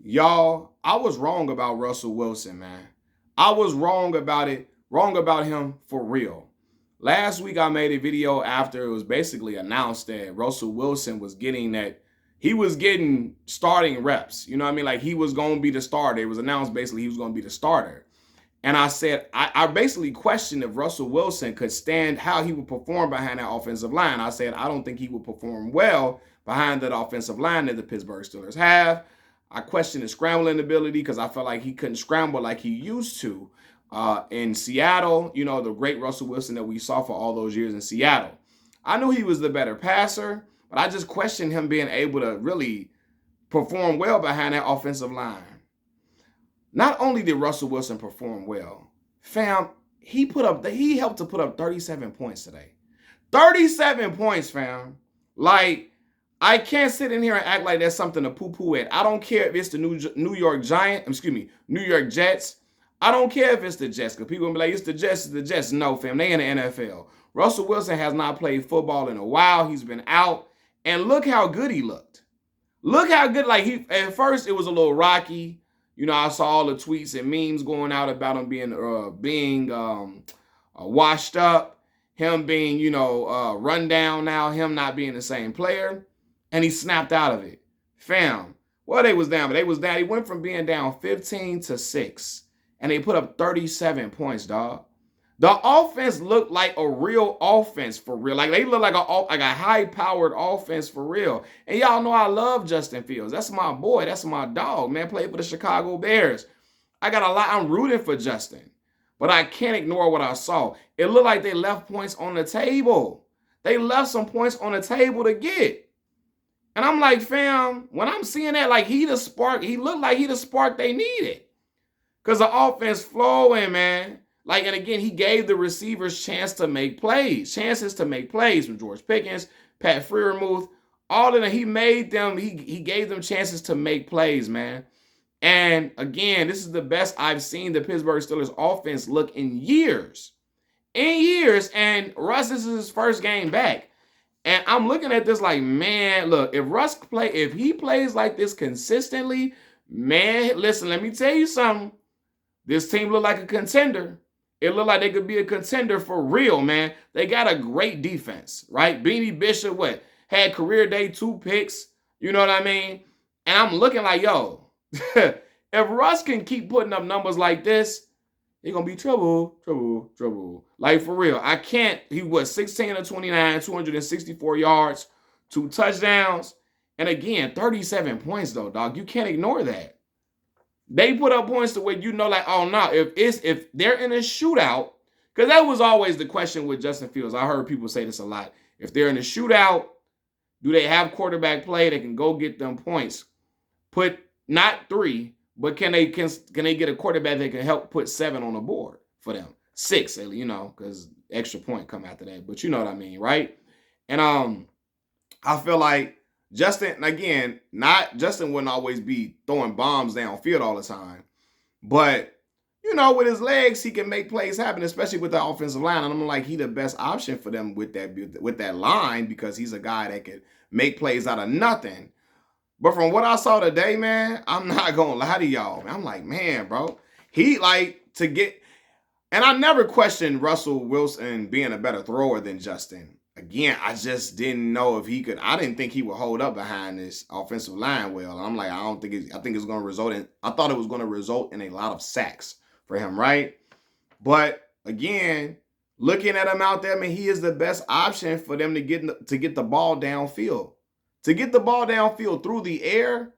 Y'all, I was wrong about Russell Wilson, man. I was wrong about it, wrong about him for real. Last week I made a video after it was basically announced that Russell Wilson was getting that he was getting starting reps. You know what I mean? Like he was going to be the starter. It was announced basically he was going to be the starter. And I said, I basically questioned if Russell Wilson could stand how he would perform behind that offensive line. I said, I don't think he would perform well behind that offensive line that the Pittsburgh Steelers have. I questioned his scrambling ability because I felt like he couldn't scramble like he used to in Seattle. You know, the great Russell Wilson that we saw for all those years in Seattle. I knew he was the better passer, but I just questioned him being able to really perform well behind that offensive line. Not only did Russell Wilson perform well, fam, he helped to put up 37 points today. 37 points, fam. Like, I can't sit in here and act like that's something to poo-poo at. I don't care if it's the New York Jets. I don't care if it's the Jets, because people will be like, it's the Jets. No, fam, they in the NFL. Russell Wilson has not played football in a while. He's been out. And look how good he looked. Look how good, at first it was a little rocky. You know, I saw all the tweets and memes going out about him being washed up, him being, run down now, him not being the same player, and he snapped out of it. Fam, well, they was down, but they was down. He went from being down 15-6, and they put up 37 points, dog. The offense looked like a real offense for real. Like, they look like a high-powered offense for real. And y'all know I love Justin Fields. That's my boy. That's my dog, man. Played for the Chicago Bears. I'm rooting for Justin. But I can't ignore what I saw. It looked like they left points on the table. They left some points on the table to get. And I'm like, fam, when I'm seeing that, like, he looked like he the spark they needed. Because the offense flowing, man. And again, he gave the receivers chances to make plays from George Pickens, Pat Freiermuth, all of them. He gave them chances to make plays, man. And again, this is the best I've seen the Pittsburgh Steelers offense look in years. And Russ, this is his first game back. And I'm looking at this like, man, look, if he plays like this consistently, man, listen, let me tell you something. This team look like a contender. It looked like they could be a contender for real, man. They got a great defense, right? Beanie Bishop, had career day 2 picks. You know what I mean? And I'm looking like, yo, if Russ can keep putting up numbers like this, he's going to be trouble. Like, for real. I can't. He was 16-29, 264 yards, 2 touchdowns. And again, 37 points, though, dog. You can't ignore that. They put up points to where oh no, if they're in a shootout, because that was always the question with Justin Fields. I heard people say this a lot. If they're in a shootout, do they have quarterback play that can go get them points? Put not 3, but can they get a quarterback that can help put 7 on the board for them? 6, because extra point come after that. But you know what I mean, right? And I feel like Justin wouldn't always be throwing bombs downfield all the time. But, with his legs, he can make plays happen, especially with the offensive line. And I'm like, he the best option for them with that line, because he's a guy that can make plays out of nothing. But from what I saw today, man, I'm not going to lie to y'all. I'm like, man, bro, and I never questioned Russell Wilson being a better thrower than Justin. Again, I just didn't know if he could. I didn't think he would hold up behind this offensive line well. I'm like, I think it's going to result in. I thought it was going to result in a lot of sacks for him, right? But again, looking at him out there, man, he is the best option for them to get the ball downfield. To get the ball downfield through the air,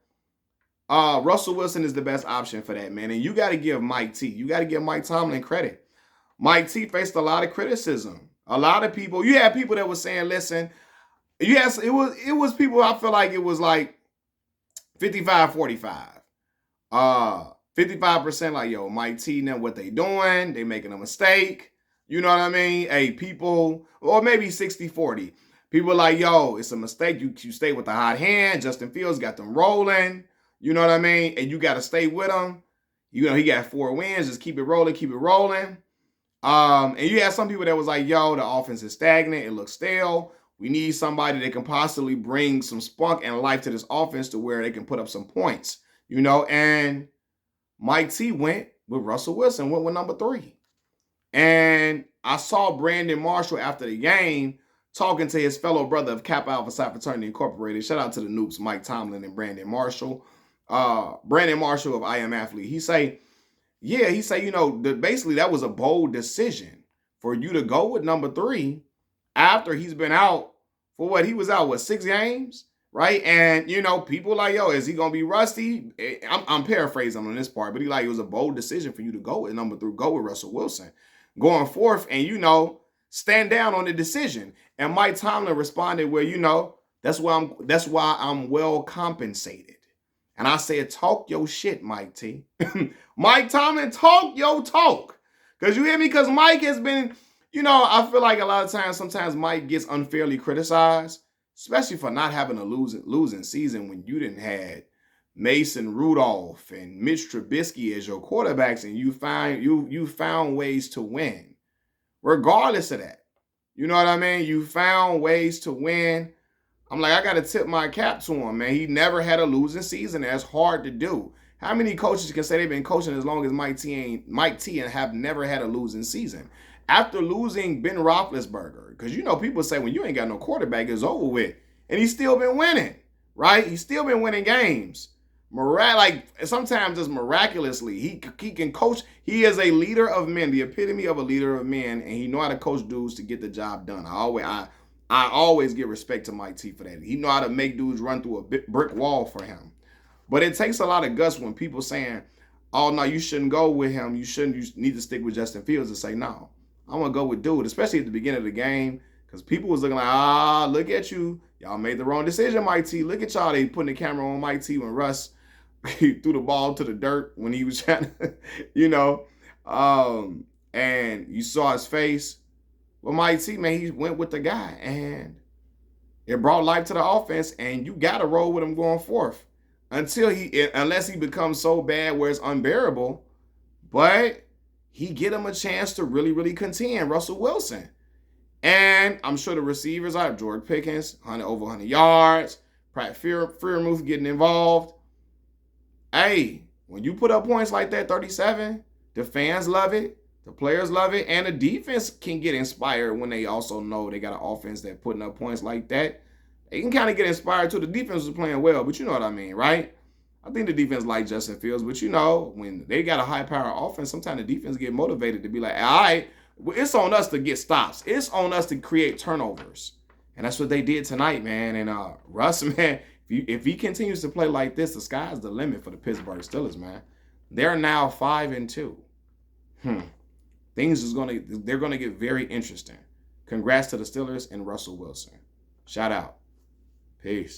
Russell Wilson is the best option for that, man. And you got to give Mike Tomlin credit. Mike T faced a lot of criticism. A lot of people, you had people that were saying, listen, yes, it was people, I feel like it was like 55-45. 55% like, yo, Mike T know what they doing. They making a mistake. You know what I mean? Hey, people, or maybe 60-40. People like, yo, it's a mistake. You stay with the hot hand. Justin Fields got them rolling. You know what I mean? And you got to stay with him. He got 4 wins. Just keep it rolling. And you had some people that was like, yo, the offense is stagnant. It looks stale. We need somebody that can possibly bring some spunk and life to this offense to where they can put up some points. and Mike T went with Russell Wilson, went with number 3. And I saw Brandon Marshall after the game talking to his fellow brother of Kappa Alpha Psi Fraternity Incorporated. Shout out to the Noops, Mike Tomlin and Brandon Marshall. Brandon Marshall of I Am Athlete. He say, basically that was a bold decision for you to go with number 3 after he's been out for what? He was out, 6 games? Right? And, people like, yo, is he going to be rusty? I'm paraphrasing on this part, but it was a bold decision for you to go with number 3, go with Russell Wilson. Going forth and, stand down on the decision. And Mike Tomlin responded, well, that's why I'm well compensated. And I said, talk your shit, Mike T. Mike Tomlin, talk your talk. Because you hear me? Because Mike has been, I feel like a lot of times, sometimes Mike gets unfairly criticized, especially for not having a losing season when you didn't had Mason Rudolph and Mitch Trubisky as your quarterbacks, and you found ways to win. Regardless of that. You know what I mean? You found ways to win. I'm like, I got to tip my cap to him, man. He never had a losing season. That's hard to do. How many coaches can say they've been coaching as long as Mike T and have never had a losing season? After losing Ben Roethlisberger, because people say when you ain't got no quarterback, it's over with. And he's still been winning, right? He's still been winning games. Sometimes just miraculously, he can coach. He is a leader of men, the epitome of a leader of men, and he know how to coach dudes to get the job done. I always give respect to Mike T for that. He know how to make dudes run through a brick wall for him. But it takes a lot of guts when people saying, oh, no, you shouldn't go with him. You need to stick with Justin Fields, and say, no, I'm going to go with dude, especially at the beginning of the game, because people was looking like, look at you. Y'all made the wrong decision, Mike T. Look at y'all. They putting the camera on Mike T when Russ threw the ball to the dirt when he was trying to, and you saw his face. Well, Mike T, man, he went with the guy, and it brought life to the offense, and you got to roll with him going forth unless he becomes so bad where it's unbearable, but he get him a chance to really, really contend, Russell Wilson. And I'm sure the receivers are George Pickens, over 100 yards, Pratt Freiermuth getting involved. Hey, when you put up points like that, 37, the fans love it, the players love it, and the defense can get inspired when they also know they got an offense that putting up points like that. They can kind of get inspired too. The defense was playing well, but you know what I mean, right? I think the defense like Justin Fields, but when they got a high-power offense, sometimes the defense get motivated to be like, all right, it's on us to get stops. It's on us to create turnovers. And that's what they did tonight, man. And Russ, man, if he continues to play like this, the sky's the limit for the Pittsburgh Steelers, man. They're now 5-2. They're gonna get very interesting. Congrats to the Steelers and Russell Wilson. Shout out. Peace.